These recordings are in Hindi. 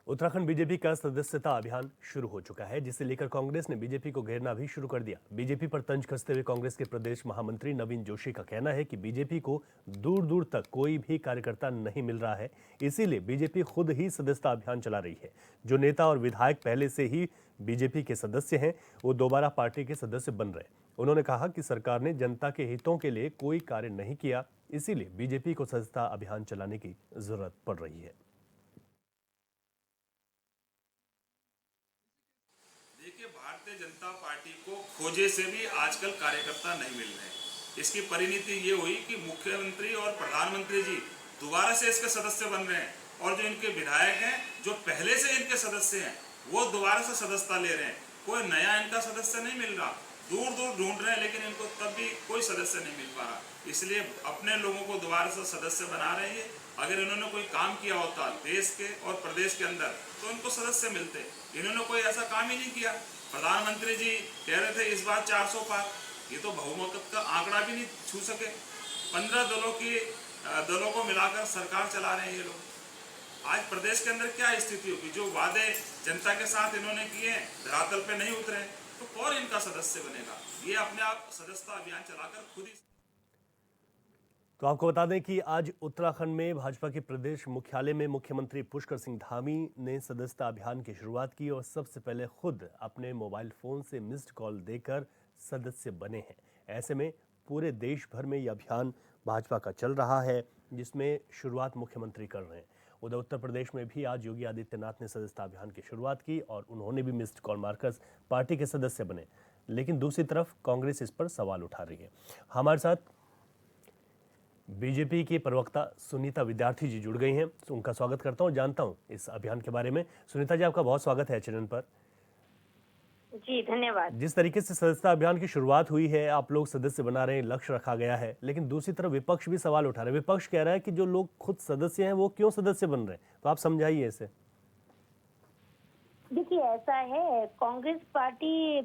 उत्तराखंड बीजेपी का सदस्यता अभियान शुरू हो चुका है, जिसे लेकर कांग्रेस ने बीजेपी को घेरना भी शुरू कर दिया। बीजेपी पर तंज कसते हुए कांग्रेस के प्रदेश महामंत्री नवीन जोशी का कहना है कि बीजेपी को दूर दूर तक कोई भी कार्यकर्ता नहीं मिल रहा है, इसीलिए बीजेपी खुद ही सदस्यता अभियान चला रही है। जो नेता और विधायक पहले से ही बीजेपी के सदस्य हैं, वो दोबारा पार्टी के सदस्य बन रहे। उन्होंने कहा कि सरकार ने जनता के हितों के लिए कोई कार्य नहीं किया, इसीलिए बीजेपी को सदस्यता अभियान चलाने की जरूरत पड़ रही है। देखिए, भारतीय जनता पार्टी को खोजे से भी आजकल कार्यकर्ता नहीं मिल रहे हैं। इसकी परिणति ये हुई कि मुख्यमंत्री और प्रधानमंत्री जी दोबारा से इसके सदस्य बन रहे हैं और जो इनके विधायक हैं, जो पहले से इनके सदस्य हैं, वो दोबारा से सदस्यता ले रहे हैं। कोई नया इनका सदस्य नहीं मिल रहा। दूर दूर ढूंढ रहे हैं, लेकिन इनको तब भी कोई सदस्य नहीं मिल पा रहा। इसलिए अपने लोगों को दोबारा से सदस्य बना रहे हैं। अगर इन्होंने कोई काम किया होता देश के और प्रदेश के अंदर, तो इनको सदस्य मिलते। इन्होंने कोई ऐसा काम ही नहीं किया। प्रधानमंत्री जी कह रहे थे इस बार 400 पार, ये तो बहुमत का आंकड़ा भी नहीं छू सके। 15 दलों को मिलाकर सरकार चला रहे हैं ये लोग। आज प्रदेश के अंदर क्या स्थिति होगी? जो वादे जनता के साथ इन्होंने किए धरातल पे नहीं उतरे, तो कौन इनका सदस्य बनेगा? ये अपने आप सदस्यता अभियान चलाकर खुद ही। तो आपको बता दें कि आज उत्तराखंड में भाजपा के प्रदेश मुख्यालय में मुख्यमंत्री पुष्कर सिंह धामी ने सदस्यता अभियान की शुरुआत की और सबसे पहले खुद अपने मोबाइल फोन से मिस्ड कॉल देकर सदस्य बने हैं। ऐसे में पूरे देश भर में यह अभियान भाजपा का चल रहा है, जिसमें शुरुआत मुख्यमंत्री कर रहे हैं। उधर उत्तर प्रदेश में भी आज योगी आदित्यनाथ ने सदस्यता अभियान की शुरुआत की और उन्होंने भी मिस्ड कॉल मारकर पार्टी के सदस्य बने। लेकिन दूसरी तरफ कांग्रेस इस पर सवाल उठा रही है। हमारे साथ बीजेपी के प्रवक्ता सुनीता विद्यार्थी जी जुड़ गई हैं, तो उनका स्वागत करता हूं, जानता हूं इस अभियान के बारे में। सुनीता जी, आपका बहुत स्वागत है चैनल पर। जी धन्यवाद। जिस तरीके से सदस्यता अभियान की शुरुआत हुई है, आप लोग सदस्य बना रहे हैं, लक्ष्य रखा गया है, लेकिन दूसरी तरफ विपक्ष भी सवाल उठा रहे हैं। विपक्ष कह रहा है कि जो लोग खुद सदस्य हैं वो क्यों सदस्य बन रहे हैं, तो आप समझाइए इसे। देखिए, ऐसा है, कांग्रेस पार्टी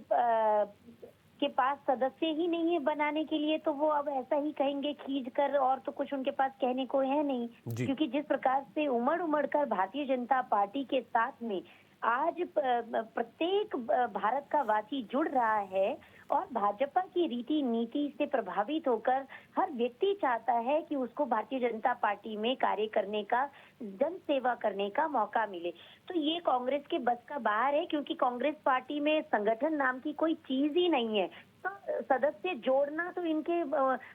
के पास सदस्य ही नहीं है बनाने के लिए, तो वो अब ऐसा ही कहेंगे खींच कर, और तो कुछ उनके पास कहने को है नहीं। क्योंकि जिस प्रकार से उमड़ कर भारतीय जनता पार्टी के साथ में आज प्रत्येक भारत का वासी जुड़ रहा है और भाजपा की रीति नीति से प्रभावित होकर हर व्यक्ति चाहता है कि उसको भारतीय जनता पार्टी में कार्य करने का, जन सेवा करने का मौका मिले। तो ये कांग्रेस के बस का बाहर है, क्योंकि कांग्रेस पार्टी में संगठन नाम की कोई चीज ही नहीं है। तो सदस्य जोड़ना तो इनके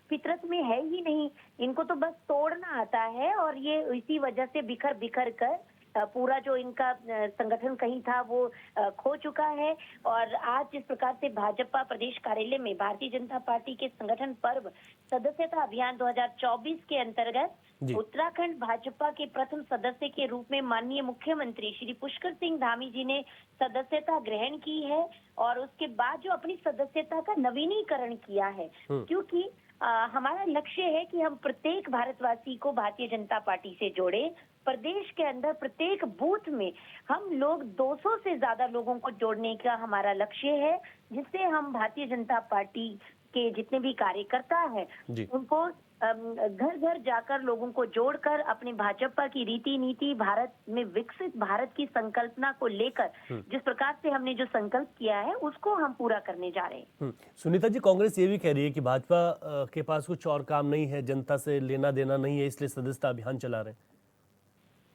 फितरत में है ही नहीं। इनको तो बस तोड़ना आता है, और ये इसी वजह से बिखर बिखर कर पूरा जो इनका संगठन कहीं था वो खो चुका है। और आज जिस प्रकार से भाजपा प्रदेश कार्यालय में भारतीय जनता पार्टी के संगठन पर्व सदस्यता अभियान 2024 के अंतर्गत उत्तराखंड भाजपा के प्रथम सदस्य के रूप में माननीय मुख्यमंत्री श्री पुष्कर सिंह धामी जी ने सदस्यता ग्रहण की है, और उसके बाद जो अपनी सदस्यता का नवीनीकरण किया है। क्योंकि हमारा लक्ष्य है कि हम प्रत्येक भारतवासी को भारतीय जनता पार्टी से जोड़े। प्रदेश के अंदर प्रत्येक बूथ में हम लोग 200 से ज्यादा लोगों को जोड़ने का हमारा लक्ष्य है, जिससे हम भारतीय जनता पार्टी के जितने भी कार्यकर्ता हैं उनको घर घर जाकर लोगों को जोड़कर अपने भाजपा की रीति नीति, भारत में विकसित भारत की संकल्पना को लेकर जिस प्रकार से हमने जो संकल्प किया है उसको हम पूरा करने जा रहे हैं। सुनीता जी, कांग्रेस ये भी कह रही है कि भाजपा के पास कुछ और काम नहीं है, जनता से लेना देना नहीं है, इसलिए सदस्यता अभियान चला रहे हैं।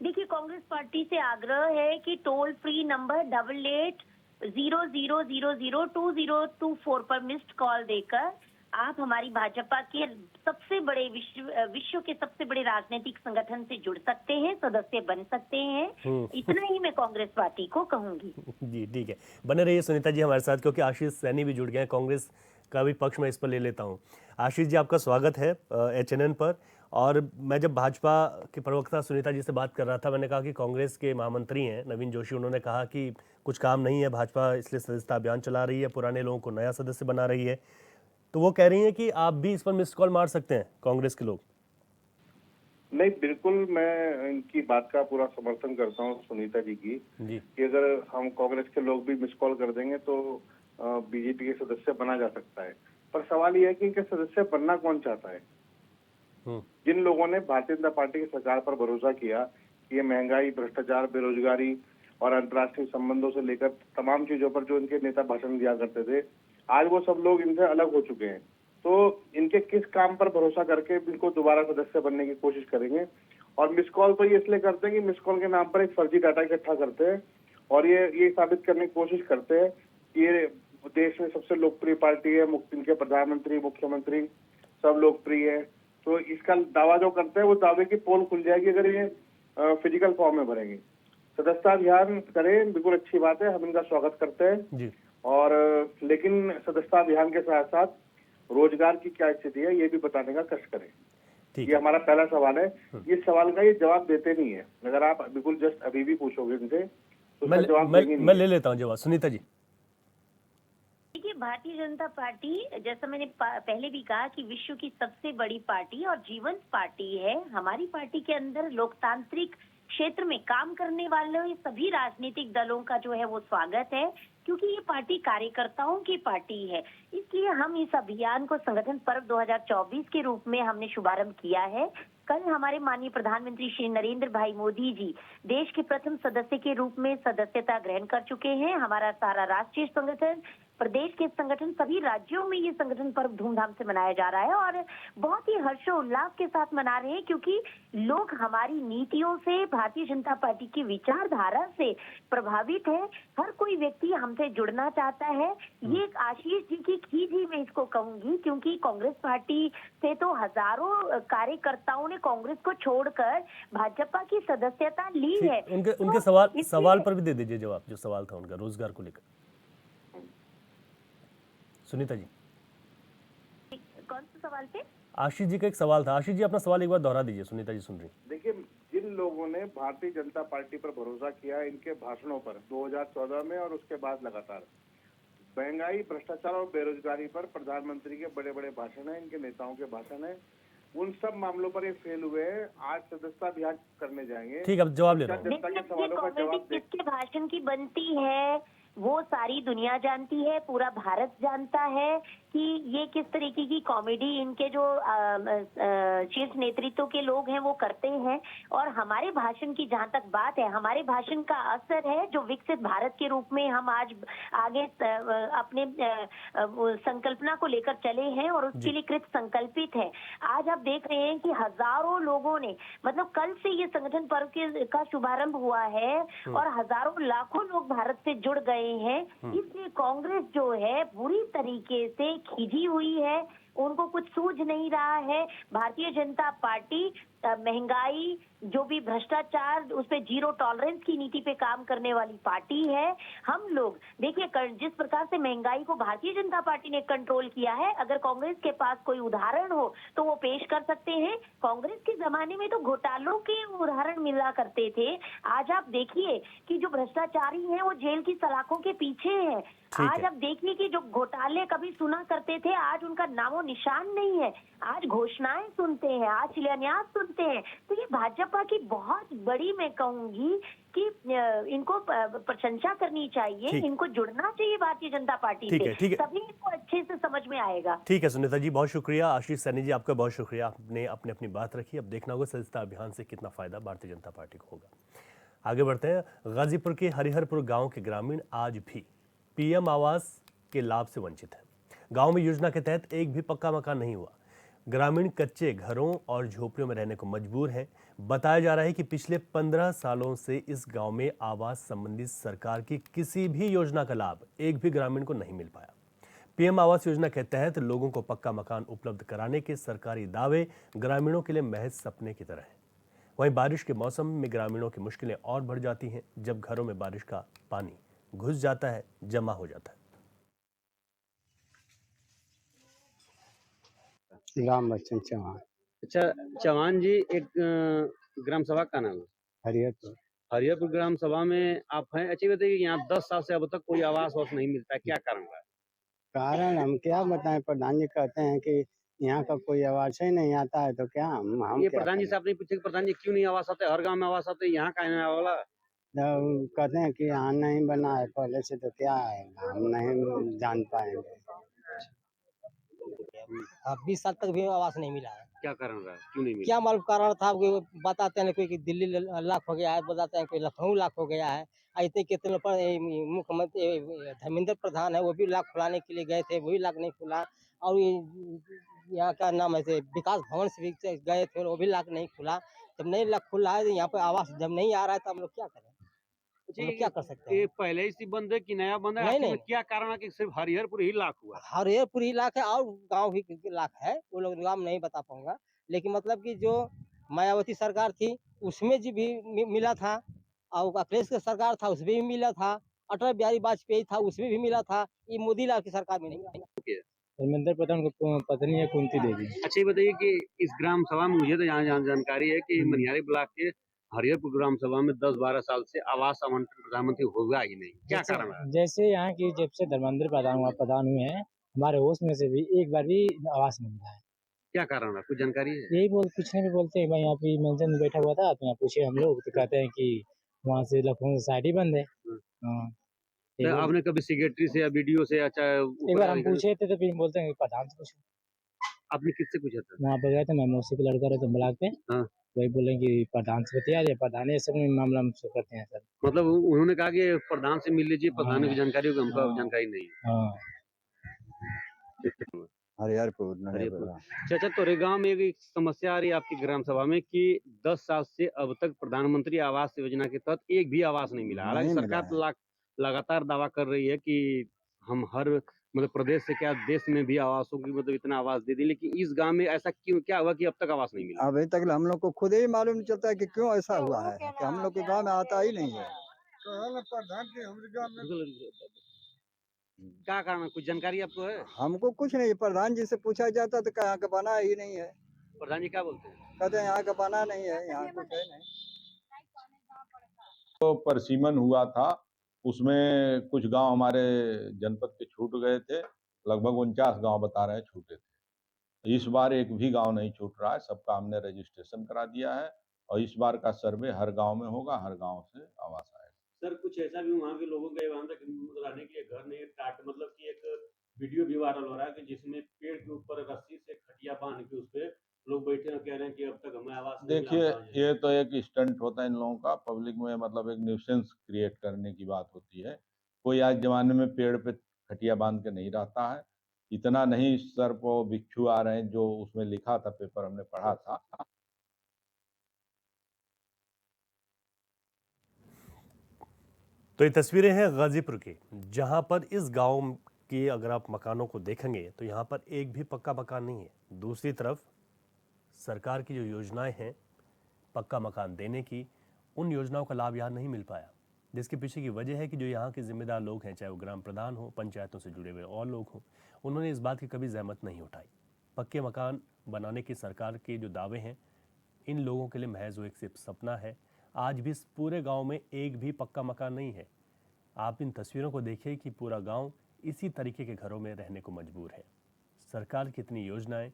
देखिए, कांग्रेस पार्टी से आग्रह है कि टोल फ्री नंबर 8800002024 पर मिस्ड कॉल देकर आप हमारी भाजपा के सबसे बड़े विश्व के सबसे बड़े राजनीतिक संगठन से जुड़ सकते हैं, सदस्य बन सकते हैं। इतना ही मैं कांग्रेस पार्टी को कहूंगी। जी ठीक है, बने रहिए सुनीता जी हमारे साथ, क्योंकि आशीष सैनी भी जुड़ गए हैं। कांग्रेस का भी पक्ष मैं इस पर ले लेता हूँ। आशीष जी, आपका स्वागत है HNN पर। और मैं जब भाजपा के प्रवक्ता सुनीता जी से बात कर रहा था, मैंने कहा कि कांग्रेस के महामंत्री हैं नवीन जोशी, उन्होंने कहा कि कुछ काम नहीं है भाजपा, इसलिए सदस्यता अभियान चला रही है, पुराने लोगों को नया सदस्य बना रही है। तो वो कह रही हैं कि आप भी इस पर मिस्ड कॉल मार सकते हैं, कांग्रेस के लोग। नहीं, बिल्कुल मैं इनकी बात का पूरा समर्थन करता हूँ सुनीता जी की कि अगर हम कांग्रेस के लोग भी मिस कॉल कर देंगे तो बीजेपी के सदस्य बना जा सकता है। पर सवाल यह है कि इनके सदस्य बनना कौन चाहता है? जिन लोगों ने भारतीय जनता पार्टी की सरकार पर भरोसा किया कि ये महंगाई, भ्रष्टाचार, बेरोजगारी और अंतर्राष्ट्रीय संबंधों से लेकर तमाम चीजों पर जो इनके नेता भाषण दिया करते थे, आज वो सब लोग इनसे अलग हो चुके हैं। तो इनके किस काम पर भरोसा करके इनको दोबारा सदस्य बनने की कोशिश करेंगे। और मिस कॉल तो ये इसलिए करते हैं कि मिस कॉल के नाम पर एक फर्जी डाटा इकट्ठा करते हैं और ये साबित करने की कोशिश करते हैं कि ये देश में सबसे लोकप्रिय पार्टी है, इनके प्रधानमंत्री मुख्यमंत्री सब लोकप्रिय है। तो इसका दावा जो करते हैं वो दावे की पोल खुल जाएगी अगर ये फिजिकल फॉर्म में भरेंगे। सदस्यता अभियान करें, बिल्कुल अच्छी बात है, हम इनका स्वागत करते हैं जी। और लेकिन सदस्यता अभियान के साथ साथ रोजगार की क्या स्थिति है ये भी बताने का कष्ट करें। ठीक ये है। हमारा पहला सवाल है। इस सवाल का ये जवाब देते नहीं है। अगर आप बिल्कुल जस्ट अभी भी पूछोगे इनसे तो उसका जवाब देंगे नहीं। मैं ले लेता हूँ जवाब। सुनीता जी। देखिए, भारतीय जनता पार्टी, जैसा मैंने पहले भी कहा कि विश्व की सबसे बड़ी पार्टी और जीवंत पार्टी है। हमारी पार्टी के अंदर लोकतांत्रिक क्षेत्र में काम करने वाले सभी राजनीतिक दलों का जो है वो स्वागत है, क्योंकि ये पार्टी कार्यकर्ताओं की पार्टी है। इसलिए हम इस अभियान को संगठन पर्व 2024 के रूप में हमने शुभारंभ किया है। कल हमारे माननीय प्रधानमंत्री श्री नरेंद्र भाई मोदी जी देश के प्रथम सदस्य के रूप में सदस्यता ग्रहण कर चुके हैं। हमारा सारा राष्ट्रीय संगठन, प्रदेश के संगठन, सभी राज्यों में ये संगठन पर्व धूमधाम से मनाया जा रहा है और बहुत ही हर्षोल्लास के साथ मना रहे हैं, क्योंकि लोग हमारी नीतियों से, भारतीय जनता पार्टी की विचारधारा से प्रभावित है। हर कोई व्यक्ति हमसे जुड़ना चाहता है। ये एक आशीष जी की खींच ही मैं इसको कहूंगी, क्योंकि कांग्रेस पार्टी से तो हजारों कार्यकर्ताओं ने कांग्रेस को छोड़कर भाजपा की सदस्यता ली है। उनके तो सवाल पर भी दे दीजिए जवाब, जो सवाल था उनका रोजगार को लेकर। सुनीता जी। कौन सा सवाल पे? आशीष जी का एक सवाल था। आशीष जी अपना सवाल एक बार दोहरा दीजिए, सुनीता जी सुन रही। देखिए, जिन लोगों ने भारतीय जनता पार्टी पर भरोसा किया इनके भाषणों पर 2014 में और उसके बाद लगातार महंगाई, भ्रष्टाचार और बेरोजगारी पर प्रधानमंत्री के बड़े बड़े भाषण है, इनके नेताओं के भाषण है, उन सब मामलों पर ये फेल हुए हैं। आज सदस्यता अभियान करने जाएंगे। ठीक है, अब जवाब ले रहा हूँ। जनता के सवालों का जवाब दे। किसके भाषण की बनती है वो सारी दुनिया जानती है, पूरा भारत जानता है कि ये किस तरीके की कॉमेडी इनके जो शीर्ष नेतृत्व के लोग हैं वो करते हैं। और हमारे भाषण की जहां तक बात है, हमारे भाषण का असर है जो विकसित भारत के रूप में हम आज आगे अपने संकल्पना को लेकर चले हैं और उसके लिए कृत संकल्पित है। आज आप देख रहे हैं कि हजारों लोगों ने, मतलब कल से ये संगठन पर्व का शुभारंभ हुआ है और हजारों लाखों लोग भारत से जुड़ गए हैं। इसलिए कांग्रेस जो है पूरी तरीके से खिजी हुई है, उनको कुछ सूझ नहीं रहा है। भारतीय जनता पार्टी महंगाई, जो भी भ्रष्टाचार, उस पे जीरो टॉलरेंस की नीति पे काम करने वाली पार्टी है। हम लोग देखिए, जिस प्रकार से महंगाई को भारतीय जनता पार्टी ने कंट्रोल किया है, अगर कांग्रेस के पास कोई उदाहरण हो तो वो पेश कर सकते हैं। कांग्रेस के जमाने में तो घोटालों के उदाहरण मिला करते थे। आज आप देखिए कि जो भ्रष्टाचारी हैं वो जेल की सलाखों के पीछे हैं। आज आप देखिए कि जो घोटाले कभी सुना करते थे, आज उनका नामो निशान नहीं है। आज घोषणाएं सुनते हैं, आज शिलान्यास सुनते हैं। तो ये भाजपा की बहुत बड़ी, मैं कहूंगी कि इनको प्रशंसा करनी चाहिए, इनको जुड़ना चाहिए भारतीय जनता पार्टी से, तभी इनको अच्छे से समझ में आएगा। ठीक है सुनीता जी, बहुत शुक्रिया। आशीष सैनी जी, आपका बहुत शुक्रिया, आपने अपनी बात रखी। अब देखना होगा सदस्यता अभियान से कितना फायदा भारतीय जनता पार्टी को होगा। आगे बढ़ते हैं। गाजीपुर के हरिहरपुर गांव के ग्रामीण आज भी पीएम आवास के लाभ से वंचित हैं। गांव में योजना के तहत एक भी पक्का मकान नहीं हुआ। ग्रामीण कच्चे घरों और झोपड़ियों में रहने को मजबूर हैं। बताया जा रहा है कि पिछले 15 सालों से इस गांव में आवास संबंधी सरकार की किसी भी योजना का लाभ एक भी ग्रामीण को नहीं मिल पाया। पीएम आवास योजना के तहत लोगों को पक्का मकान उपलब्ध कराने के सरकारी दावे ग्रामीणों के लिए महज सपने की तरह हैं। वहीं बारिश के मौसम में ग्रामीणों की मुश्किलें और बढ़ जाती हैं जब घरों में बारिश का पानी घुस जाता है, जमा हो जाता है। राम बच्चन चौहान। अच्छा चौहान जी, एक ग्राम सभा का नाम है हरिहरपुर। हरिहरपुर ग्राम सभा में आप हैं। अच्छी बताइए, यहाँ 10 साल से अब तक कोई आवास वास नहीं मिलता है, क्या कारण है? कारण हम क्या बताएं, प्रधान जी कहते हैं कि यहाँ का कोई आवास ही नहीं आता है, तो क्या हम ये क्या प्रधान जी से आपने पूछे प्रधान जी क्यों नहीं आवास आते? हर गांव में आवास आते, यहाँ का नहीं वाला? कहते हैं कि यहाँ नहीं बना है पहले से, तो क्या है, हम नहीं जान पाएंगे। 20 साल तक भी आवास नहीं मिला है। क्या कारण रहा, क्यों नहीं मिला? क्या मालूम कारण था, बताते हैं कोई कि दिल्ली लाख हो गया है, बताते हैं कोई लखनऊ लाख हो गया है, इतने कितने लोग मुख्यमंत्री धर्मेंद्र प्रधान है, वो भी लाख खुलाने के लिए गए थे, वही लाख नहीं खुला। और यहाँ का नाम है विकास भवन से भी गए थे, वो भी लाख नहीं खुला। जब नहीं लाख खुला है, यहाँ पे आवास जब नहीं आ रहा है तो हम लोग क्या करें? हम लोग क्या कर सकते ये हैं? पहले ही से बंद है कि नया बंद है? नहीं, आखिर में नहीं। क्या कारण है कि सिर्फ हरिहरपुर ही लाख हुआ? हरिहरपुर ही लाख है और गांव भी लाख है, वो लोग नाम नहीं बता पाऊंगा। लेकिन मतलब कि जो मायावती सरकार थी उसमें जी भी मिला था, और अखिलेश की सरकार था उसमें भी मिला था, अटल बिहारी वाजपेयी था उसमें भी मिला था, ये मोदी लाल की सरकार में नहीं मिला। धर्मेंद्र प्रधान को पत्नी है कुंती देवी। अच्छा ये बताइए कि इस ग्राम सभा में मुझे तो यहाँ जानकारी है कि मनिहारी ब्लॉक के हरिहरपुर ग्राम सभा में 10-12 साल से आवास आवंटन प्रधानमंत्री होगा ही नहीं, क्या कारण है? जैसे यहाँ की जब से धर्मेंद्र प्रधान हुए हैं, हमारे होश में से भी एक बार भी आवास नहीं मिला है। क्या कारण है, कुछ जानकारी है? यही पूछने भी बोलते हैं, मैं यहाँ पे मेंशन में बैठा हुआ था तो यहाँ पूछे हम लोग, तो कहते हैं कि वहाँ से लखनऊ सोसाइटी बंद है। हाँ, तो आपने कभी सेक्रेटरी से या बीडीओ से या चाहे एक बार हम पूछे थे तो फिर बोलते हैं प्रधान से पूछो। आपने किससे पूछा था? वहाँ पे गए थे, मैं मौसी का लड़का रहता ब्लॉक पे। हाँ। वही बोले कि प्रधान से बतिया रहे, प्रधान ये सब मामला हम सब करते हैं सर। मतलब उन्होंने कहा कि प्रधान से मिल लीजिए, प्रधान की जानकारी होगी, हमको जानकारी नहीं है। हाँ। हरिहरपुर। चाचा तोरेगांव में एक समस्या आ रही है आपकी ग्राम सभा में कि 10 साल से अब तक प्रधानमंत्री आवास योजना के तहत एक भी आवास नहीं मिला। हालांकि सरकार लगातार दावा कर रही है कि हम हर मतलब प्रदेश से क्या देश में भी आवासों की मतलब इतना आवास दे दी, लेकिन इस गांव में ऐसा क्यों क्या हुआ कि अब तक आवास नहीं मिला? अभी तक हम लोग को खुद ही मालूम नहीं चलता है कि क्यों ऐसा हुआ है, कि हम लोग के गांव में आता ही नहीं है। क्या कारण है, कुछ जानकारी आपको है? हमको कुछ नहीं, प्रधान जी से पूछा जाता तो यहाँ का बना ही नहीं है। प्रधान जी क्या बोलते हैं? कहते हैं यहाँ का बना नहीं है, यहाँ कुछ है नहीं। तो परसीमन हुआ था, उसमें कुछ गांव हमारे जनपद के छूट गए थे, लगभग 49 गांव बता रहे हैं छूटे थे। इस बार एक भी गांव नहीं छूट रहा है, सबका हमने रजिस्ट्रेशन करा दिया है और इस बार का सर्वे हर गांव में होगा, हर गांव से आवास आएगा। सर कुछ ऐसा भी वहाँ के लोगों का वहां तक रहने के लिए घर नहीं, मतलब कि एक वीडियो भी वायरल हो रहा है कि जिसमें पेड़ के ऊपर रस्सी से खटिया बांध के उस पे लोग बैठे हैं, कह रहे हैं कि अब तक हमें आवास नहीं मिला। देखिए ये तो एक स्टंट होता है इन लोगों का, पब्लिक में मतलब एक न्यूसेंस क्रिएट करने की बात होती है। कोई आज जमाने में पेड़ पे खटिया बांध के नहीं रहता है, इतना नहीं सर को बिच्छू आ रहे हैं जो उसमें लिखा था, पेपर हमने पढ़ा था। तो ये तस्वीरें हैं गाजीपुर की, जहां पर इस गांव के अगर आप मकानों को देखेंगे तो यहां पर एक भी पक्का मकान नहीं है। दूसरी तरफ सरकार की जो योजनाएं हैं पक्का मकान देने की, उन योजनाओं का लाभ यहाँ नहीं मिल पाया, जिसके पीछे की वजह है कि जो यहाँ के जिम्मेदार लोग हैं, चाहे वो ग्राम प्रधान हो, पंचायतों से जुड़े हुए और लोग हों, उन्होंने इस बात की कभी जहमत नहीं उठाई। पक्के मकान बनाने की सरकार के जो दावे हैं, इन लोगों के लिए महज वो एक सिर्फ सपना है। आज भी इस पूरे गांव में एक भी पक्का मकान नहीं है। आप इन तस्वीरों को देखिए कि पूरा गांव इसी तरीके के घरों में रहने को मजबूर है। सरकार की इतनी योजनाएं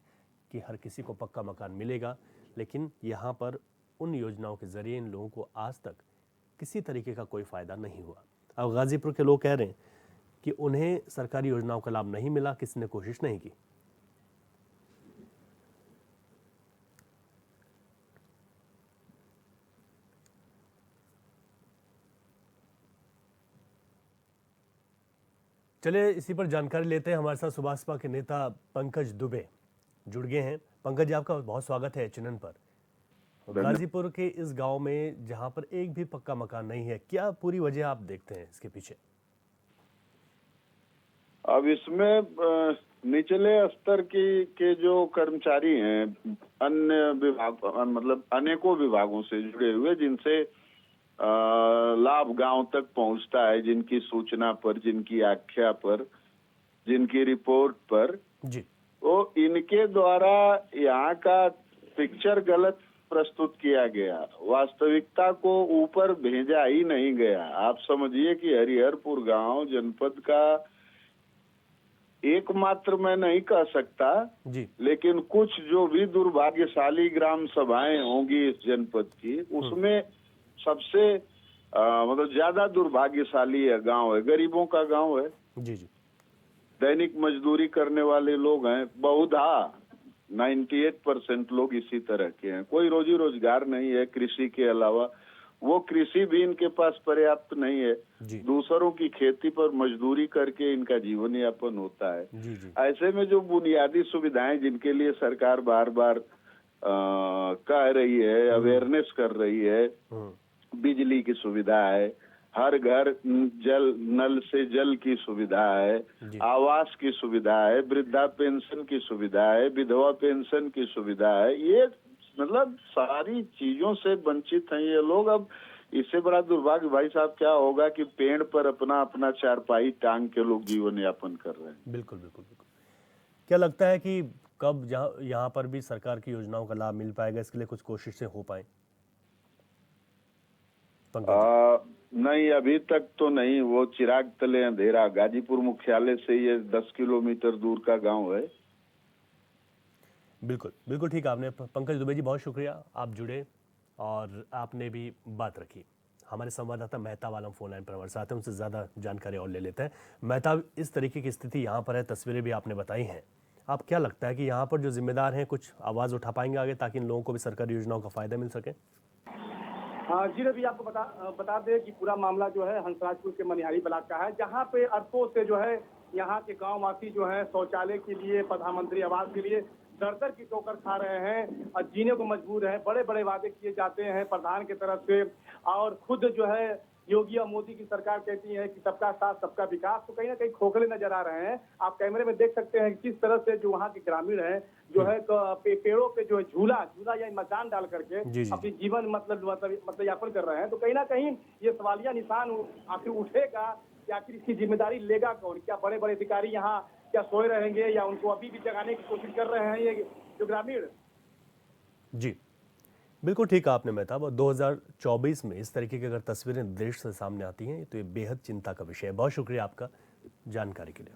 कि हर किसी को पक्का मकान मिलेगा, लेकिन यहाँ पर उन योजनाओं के जरिए इन लोगों को आज तक किसी तरीके का कोई फ़ायदा नहीं हुआ। अब गाजीपुर के लोग कह रहे हैं कि उन्हें सरकारी योजनाओं का लाभ नहीं मिला, किसी ने कोशिश नहीं की। चलिए इसी पर जानकारी लेते हैं। हमारे साथ सुभाषपा के नेता पंकज दुबे जुड़ गए हैं। पंकज जी, आपका बहुत स्वागत है चैनल पर। गाजीपुर के इस गांव में जहां पर एक भी पक्का मकान नहीं है, क्या पूरी वजह आप देखते हैं इसके पीछे? अब इसमें निचले स्तर के जो कर्मचारी हैं, अन्य विभाग मतलब अनेकों विभागों से जुड़े हुए, जिनसे लाभ गांव तक पहुंचता है, जिनकी सूचना पर, जिनकी आख्या पर, जिनकी रिपोर्ट पर जी, तो इनके द्वारा यहाँ का पिक्चर गलत प्रस्तुत किया गया, वास्तविकता को ऊपर भेजा ही नहीं गया। आप समझिए कि हरिहरपुर गांव जनपद का एकमात्र मैं नहीं कह सकता जी, लेकिन कुछ जो भी दुर्भाग्यशाली ग्राम सभाएं होंगी इस जनपद की, उसमें सबसे मतलब ज्यादा दुर्भाग्यशाली गांव है, गरीबों का गांव है। जी जी, दैनिक मजदूरी करने वाले लोग हैं, बहुधा 98% लोग इसी तरह के हैं। कोई रोजी रोजगार नहीं है कृषि के अलावा, वो कृषि भी इनके पास पर्याप्त नहीं है। जी दूसरों की खेती पर मजदूरी करके इनका जीवन यापन होता है। जी जी ऐसे में जो बुनियादी सुविधाएं जिनके लिए सरकार बार बार कह रही है, अवेयरनेस कर रही है, बिजली की सुविधा है, हर घर जल नल से जल की सुविधा है, आवास की सुविधा है, वृद्धा पेंशन की सुविधा है, विधवा पेंशन की सुविधा है, ये मतलब सारी चीजों से वंचित हैं ये लोग। अब इससे बड़ा दुर्भाग्य भाई साहब क्या होगा कि पेड़ पर अपना अपना चारपाई टांग के लोग जीवन यापन कर रहे हैं। बिल्कुल बिल्कुल बिल्कुल। क्या लगता है कि कब यहाँ पर भी सरकार की योजनाओं का लाभ मिल पाएगा, इसके लिए कुछ कोशिशें हो पाए? नहीं, अभी तक तो नहीं। वो चिराग तले अंधेरा, गाजीपुर मुख्यालय से ये 10 किलोमीटर दूर का गांव है। बिल्कुल बिल्कुल ठीक आपने। पंकज दुबे जी, बहुत शुक्रिया, आप जुड़े और आपने भी बात रखी। हमारे संवाददाता मेहताब आलम फोन लाइन पर हमारे साथ हैं, उनसे ज़्यादा जानकारी और ले लेते हैं। मेहताब, इस तरीके की स्थिति यहाँ पर है, तस्वीरें भी आपने बताई हैं। आप क्या लगता है कि यहाँ पर जो जिम्मेदार हैं कुछ आवाज़ उठा पाएंगे आगे, ताकि इन लोगों को भी सरकारी योजनाओं का फ़ायदा मिल सके? हाँ जी रवि, आपको बता दें कि पूरा मामला जो है हंसराजपुर के मनिहारी ब्लॉक का है, जहाँ पे अरसों से जो है यहाँ के गांव वासी जो है शौचालय के लिए, प्रधानमंत्री आवास के लिए दर की ठोकर खा रहे हैं और जीने को मजबूर है। बड़े बड़े वादे किए जाते हैं प्रधान की तरफ से, और खुद जो है योगी और मोदी की सरकार कहती है कि सबका साथ सबका विकास, तो कहीं ना कहीं खोखले नजर आ रहे हैं। आप कैमरे में देख सकते हैं किस तरह से जो वहाँ के ग्रामीण है जो है पेड़ों पे जो है झूला या मतदान डाल करके अपनी जीवन मतलब यापन कर रहे हैं। तो कहीं ना कहीं ये सवालिया निशान आखिर उठेगा कि आखिर इसकी जिम्मेदारी लेगा कौन? क्या बड़े बड़े अधिकारी यहाँ क्या सोए रहेंगे या उनको अभी भी जगाने की कोशिश कर रहे हैं ये जो ग्रामीण? जी बिल्कुल ठीक है आपने मेहताब। और 2024 में इस तरीके की अगर तस्वीरें देश से सामने आती हैं तो ये बेहद चिंता का विषय है। बहुत शुक्रिया आपका जानकारी के लिए।